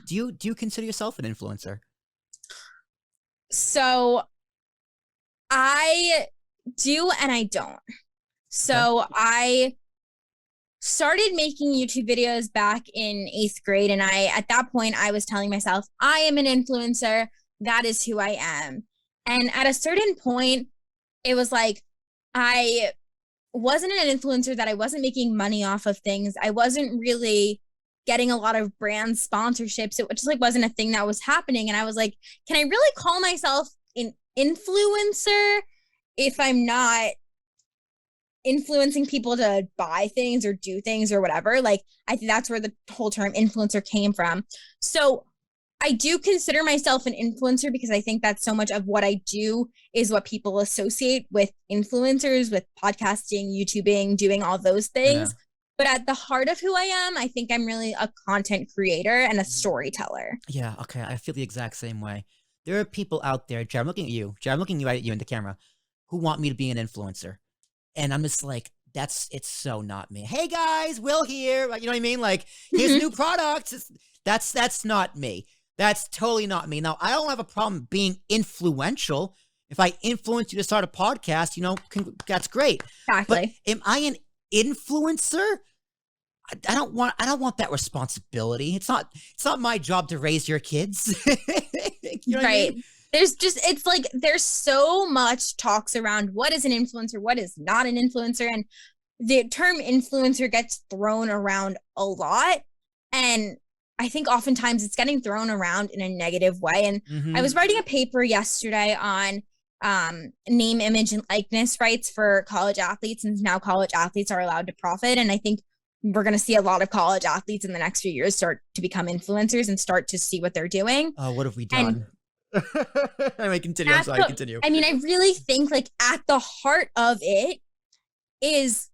Do you consider yourself an influencer? So I do and I don't. Okay. So I started making YouTube videos back in 8th grade. And at that point, I was telling myself, I am an influencer. That is who I am. And at a certain point, it was like, I wasn't an influencer, that I wasn't making money off of things. I wasn't really getting a lot of brand sponsorships. It just like wasn't a thing that was happening. And I was like, can I really call myself an influencer if I'm not influencing people to buy things or do things or whatever? Like, I think that's where the whole term influencer came from. So I do consider myself an influencer because I think that so much of what I do is what people associate with influencers, with podcasting, YouTubing, doing all those Yeah. things. But at the heart of who I am, I think I'm really a content creator and a storyteller. Yeah. Okay. I feel the exact same way. There are people out there, Jared, I'm looking at you. Jared, I'm looking right at you in the camera, who want me to be an influencer. And I'm just like, it's so not me. Hey guys, Will here. Like, you know what I mean? Like, here's new products. That's not me. That's totally not me. Now, I don't have a problem being influential. If I influence you to start a podcast, that's great. Exactly. But am I an influencer? I don't want that responsibility. It's not my job to raise your kids. You know what I mean? It's like there's so much talks around what is an influencer, what is not an influencer. And the term influencer gets thrown around a lot. And I think oftentimes it's getting thrown around in a negative way. And I was writing a paper yesterday on name, image, and likeness rights for college athletes. And now college athletes are allowed to profit. And I think we're going to see a lot of college athletes in the next few years start to become influencers and start to see what they're doing. Oh, what have we done? I mean, continue. I'm sorry, continue. I mean, I really think like at the heart of it is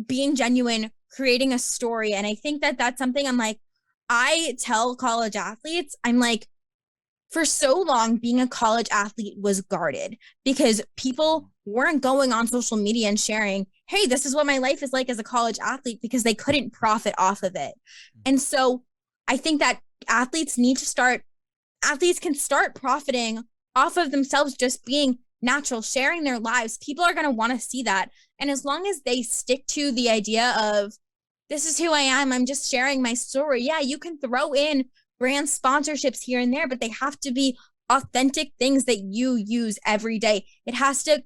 being genuine, creating a story. And I think that that's something I'm like, I tell college athletes, I'm like, for so long, being a college athlete was guarded because people weren't going on social media and sharing, hey, this is what my life is like as a college athlete, because they couldn't profit off of it. And so I think that athletes can start profiting off of themselves, just being natural, sharing their lives. People are going to want to see that. And as long as they stick to the idea of, this is who I am, I'm just sharing my story. Yeah, you can throw in brand sponsorships here and there, but they have to be authentic things that you use every day. It has to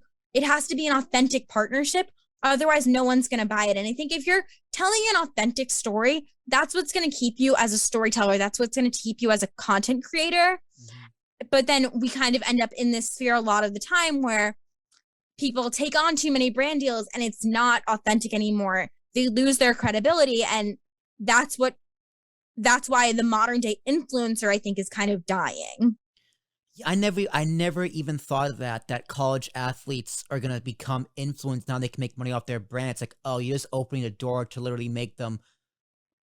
be an authentic partnership. Otherwise, no one's going to buy it. And I think if you're telling an authentic story, that's what's going to keep you as a storyteller. That's what's going to keep you as a content creator. But then we kind of end up in this sphere a lot of the time where people take on too many brand deals and it's not authentic anymore. They lose their credibility. And that's why the modern day influencer, I think, is kind of dying. I never even thought of that college athletes are going to become influenced. Now they can make money off their brand. It's like, oh, you're just opening a door to literally make them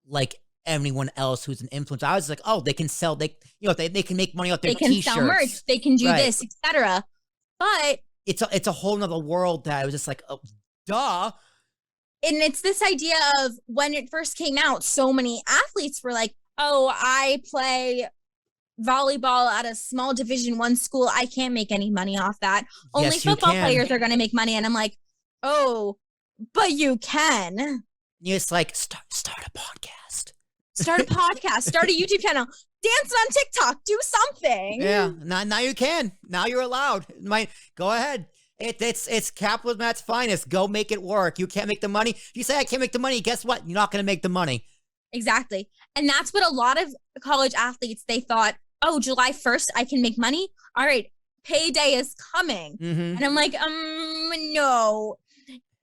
like anyone else who's an influencer. I was like, oh, they can sell, they can make money off their t-shirts. They can sell merch. They can do this, etc. But it's a whole nother world that I was just like, oh, duh. And it's this idea of when it first came out, so many athletes were like, oh, I play volleyball at a small Division I school. I can't make any money off that. Only football players are going to make money. And I'm like, oh, but you can. It's like, start a podcast. Start a podcast. Start a YouTube channel. Dance on TikTok. Do something. Yeah. Now you can. Now you're allowed. Go ahead. It's capitalism at its finest. Go make it work. You can't make the money. If you say I can't make the money, guess what? You're not going to make the money. Exactly. And that's what a lot of college athletes, they thought, oh, July 1st, I can make money. All right, payday is coming. And I'm like, no.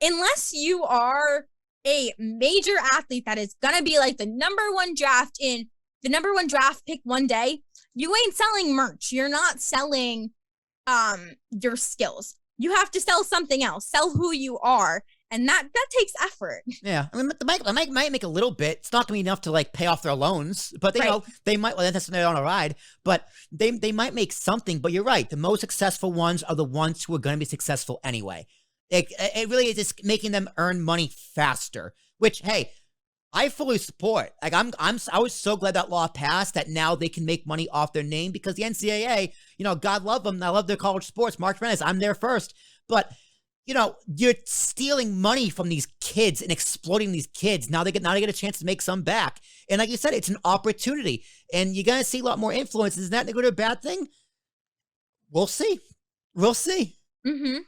Unless you are a major athlete that is going to be like the number one draft pick one day, you ain't selling merch. You're not selling your skills. You have to sell something else. Sell who you are. And that takes effort. Yeah. I mean, they might make a little bit. It's not going to be enough to like pay off their loans, but they might, well, that's they're on a ride, but they might make something. But you're right. The most successful ones are the ones who are going to be successful anyway. It really is just making them earn money faster, which, hey, I fully support. Like I was so glad that law passed that now they can make money off their name because the NCAA, you know, God love them. I love their college sports. March Madness, I'm there first. But you know, you're stealing money from these kids and exploiting these kids. Now they get a chance to make some back. And like you said, it's an opportunity. And you're gonna see a lot more influence. Is that a good or bad thing? We'll see. We'll see. Mm-hmm.